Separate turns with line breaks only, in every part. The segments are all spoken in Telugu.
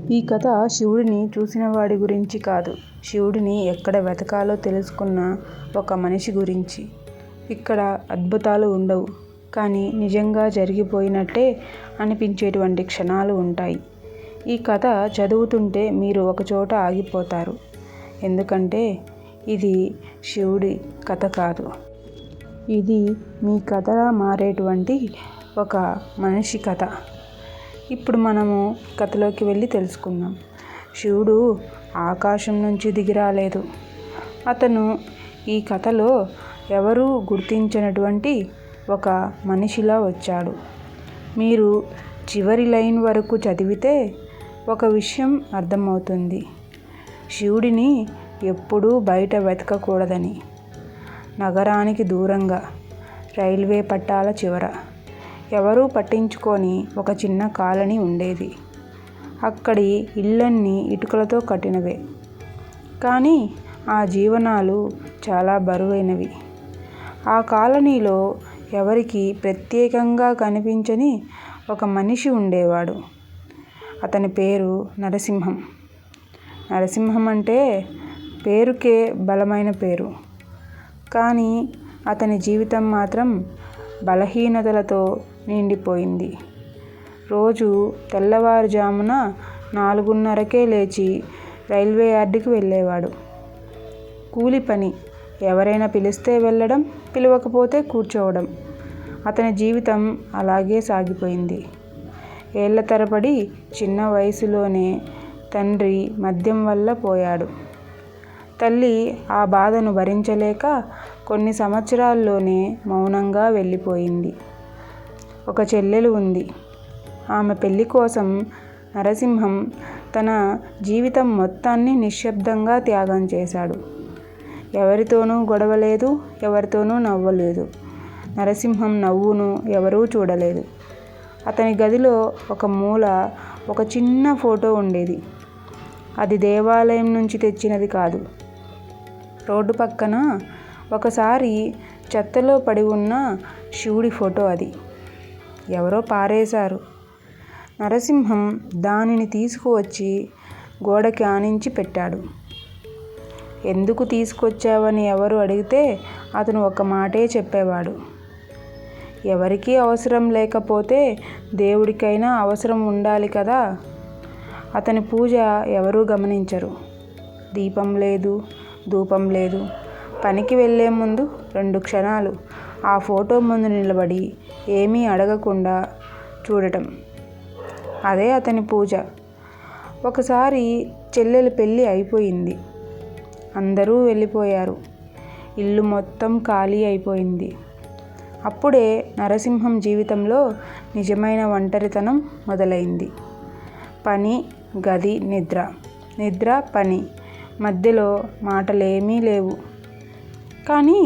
ఈ కథ శివుడిని చూసిన వాడి గురించి కాదు, శివుడిని ఎక్కడ వెతకాలో తెలుసుకున్న ఒక మనిషి గురించి. ఇక్కడ అద్భుతాలు ఉండవు, కానీ నిజంగా జరిగిపోయినట్టే అనిపించేటువంటి క్షణాలు ఉంటాయి. ఈ కథ చదువుతుంటే మీరు ఒకచోట ఆగిపోతారు. ఎందుకంటే ఇది శివుడి కథ కాదు, ఇది మీ కథలా మారేటువంటి ఒక మనిషి కథ. ఇప్పుడు మనము కథలోకి వెళ్ళి తెలుసుకుందాం. శివుడు ఆకాశం నుంచి దిగిరాలేదు. అతను ఈ కథలో ఎవరూ గుర్తించినటువంటి ఒక మనిషిలా వచ్చాడు. మీరు చివరి లైన్ వరకు చదివితే ఒక విషయం అర్థమవుతుంది. శివుడిని ఎప్పుడూ బయట వెతకకూడదని. నగరానికి దూరంగా, రైల్వే పట్టాల చివర ఎవరూ పట్టించుకొని ఒక చిన్న కాలనీ ఉండేది. అక్కడి ఇళ్ళన్నీ ఇటుకలతో కట్టినవే, కానీ ఆ జీవనాలు చాలా బరువైనవి. ఆ కాలనీలో ఎవరికి ప్రత్యేకంగా కనిపించని ఒక మనిషి ఉండేవాడు. అతని పేరు నరసింహం. నరసింహం అంటే పేరుకే బలమైన పేరు, కానీ అతని జీవితం మాత్రం బలహీనతలతో నిండిపోయింది. రోజు తెల్లవారుజామున 4:30కే లేచి రైల్వే యార్డుకి వెళ్ళేవాడు. కూలి పని. ఎవరైనా పిలిస్తే వెళ్ళడం, పిలవకపోతే కూర్చోవడం. అతని జీవితం అలాగే సాగిపోయింది. ఏళ్ల తరబడి చిన్న వయసులోనే తండ్రి మద్యం వల్ల పోయాడు. తల్లి ఆ బాధను భరించలేక కొన్ని సంవత్సరాల్లోనే మౌనంగా వెళ్ళిపోయింది. ఒక చెల్లెలు ఉంది. ఆమె పెళ్లి కోసం నరసింహం తన జీవితం మొత్తాన్ని నిశ్శబ్దంగా త్యాగం చేశాడు. ఎవరితోనూ గొడవలేదు, ఎవరితోనూ నవ్వలేదు. నరసింహం నవ్వును ఎవరూ చూడలేదు. అతని గదిలో ఒక మూల ఒక చిన్న ఫోటో ఉండేది. అది దేవాలయం నుంచి తెచ్చినది కాదు. రోడ్డు పక్కన ఒకసారి చెత్తలో పడి ఉన్న శివుడి ఫోటో అది. ఎవరో పారేశారు. నరసింహం దానిని తీసుకువచ్చి గోడకి ఆనించి పెట్టాడు. ఎందుకు తీసుకొచ్చావని ఎవరు అడిగితే అతను ఒక మాటే చెప్పేవాడు. ఎవరికీ అవసరం లేకపోతే దేవుడికైనా అవసరం ఉండాలి కదా. అతని పూజ ఎవరూ గమనించరు. దీపం లేదు, ధూపం లేదు. పనికి వెళ్ళే ముందు 2 క్షణాలు ఆ ఫోటో ముందు నిలబడి ఏమీ అడగకుండా చూడటం, అదే అతని పూజ. ఒకసారి చెల్లెలి పెళ్ళి అయిపోయింది. అందరూ వెళ్ళిపోయారు. ఇల్లు మొత్తం ఖాళీ అయిపోయింది. అప్పుడే నరసింహం జీవితంలో నిజమైన ఒంటరితనం మొదలైంది. పని, గది, నిద్ర, నిద్ర, పని, మధ్యలో మాటలేమీ లేవు. కానీ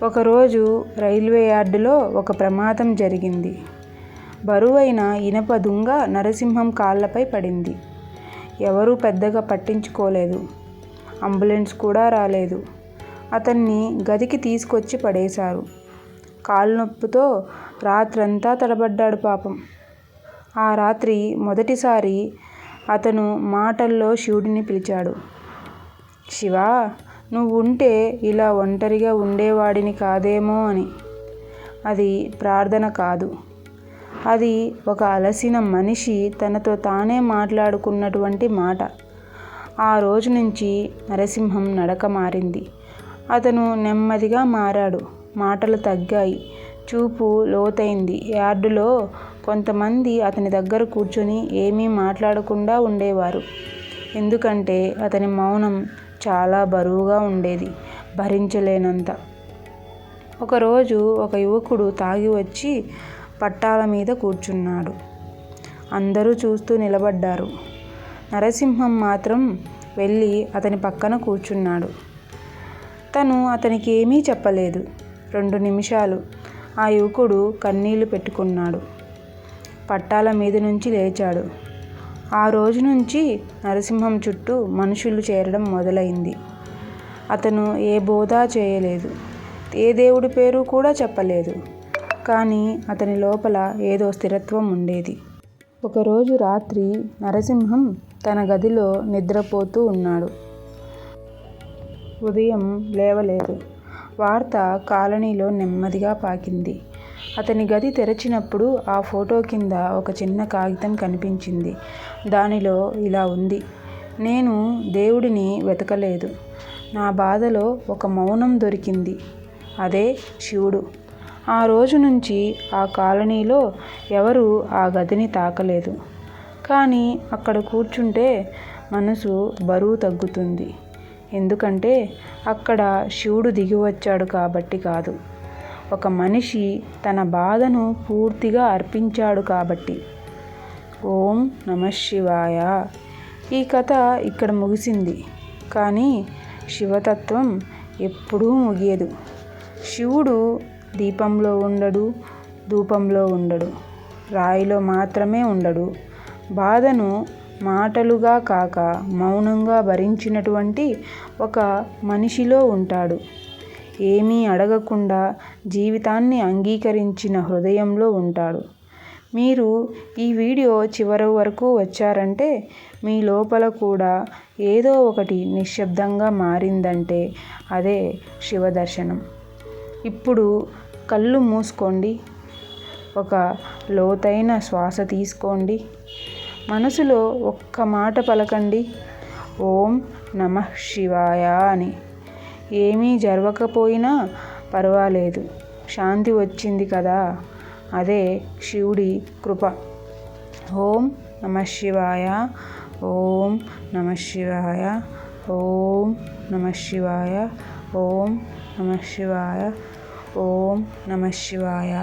ఒకరోజు రైల్వే యార్డులో ఒక ప్రమాదం జరిగింది. బరువైన ఇనప దుంగ నరసింహం కాళ్ళపై పడింది. ఎవరూ పెద్దగా పట్టించుకోలేదు. అంబులెన్స్ కూడా రాలేదు. అతన్ని గదికి తీసుకొచ్చి పడేశారు. కాలు నొప్పితో రాత్రంతా తడబడ్డాడు పాపం. ఆ రాత్రి మొదటిసారి అతను మాటల్లో శివుడిని పిలిచాడు. శివా, నువ్వుంటే ఇలా ఒంటరిగా ఉండేవాడిని కాదేమో అని. అది ప్రార్థన కాదు, అది ఒక అలసిన మనిషి తనతో తానే మాట్లాడుకున్నటువంటి మాట. ఆ రోజు నుంచి నరసింహం నడక మారింది. అతను నెమ్మదిగా మారాడు. మాటలు తగ్గాయి, చూపు లోతైంది. యార్డులో కొంతమంది అతని దగ్గర కూర్చొని ఏమీ మాట్లాడకుండా ఉండేవారు. ఎందుకంటే అతని మౌనం చాలా బరువుగా ఉండేది, భరించలేనంత. ఒకరోజు ఒక యువకుడు తాగి వచ్చి పట్టాల మీద కూర్చున్నాడు. అందరూ చూస్తూ నిలబడ్డారు. నరసింహం మాత్రం వెళ్ళి అతని పక్కన కూర్చున్నాడు. తను అతనికి ఏమీ చెప్పలేదు. 2 నిమిషాలు ఆ యువకుడు కన్నీళ్లు పెట్టుకున్నాడు. పట్టాల మీద నుంచి లేచాడు. ఆ రోజు నుంచి నరసింహం చుట్టూ మనుషులు చేరడం మొదలైంది. అతను ఏ బోధ చేయలేదు, ఏ దేవుడి పేరు కూడా చెప్పలేదు. కానీ అతని లోపల ఏదో స్థిరత్వం ఉండేది. ఒకరోజు రాత్రి నరసింహం తన గదిలో నిద్రపోతూ ఉన్నాడు. ఉదయం లేవలేదు. వార్త కాలనీలో నెమ్మదిగా పాకింది. అతని గది తెరచినప్పుడు ఆ ఫోటో కింద ఒక చిన్న కాగితం కనిపించింది. దానిలో ఇలా ఉంది: నేను దేవుడిని వెతకలేదు. నా బాధలో ఒక మౌనం దొరికింది. అదే శివుడు. ఆ రోజు నుంచి ఆ కాలనీలో ఎవరూ ఆ గదిని తాకలేదు. కానీ అక్కడ కూర్చుంటే మనసు బరువు తగ్గుతుంది. ఎందుకంటే అక్కడ శివుడు దిగివచ్చాడు కాబట్టి కాదు, ఒక మనిషి తన బాధను పూర్తిగా అర్పించాడు కాబట్టి. ఓం నమఃశివాయ. ఈ కథ ఇక్కడ ముగిసింది. కానీ శివతత్వం ఎప్పుడూ ముగియదు. శివుడు దీపంలో ఉండడు, ధూపంలో ఉండడు, రాయిలో మాత్రమే ఉండడు. బాధను మాటలుగా కాక మౌనంగా భరించినటువంటి ఒక మనిషిలో ఉంటాడు. ఏమీ అడగకుండా జీవితాన్ని అంగీకరించిన హృదయంలో ఉంటాడు. మీరు ఈ వీడియో చివరి వరకు వచ్చారంటే మీ లోపల కూడా ఏదో ఒకటి నిశ్శబ్దంగా మారిందంటే అదే శివదర్శనం. ఇప్పుడు కళ్ళు మూసుకోండి. ఒక లోతైన శ్వాస తీసుకోండి. మనసులో ఒక్క మాట పలకండి: ఓం నమః శివాయ అని. ఏమీ జరగకపోయినా పర్వాలేదు, శాంతి వచ్చింది కదా, అదే శివుడి కృప. ఓం నమః శివాయ. ఓం నమః శివాయ. ఓం నమః శివాయ. ఓం నమః శివాయ. ఓం నమః శివాయ.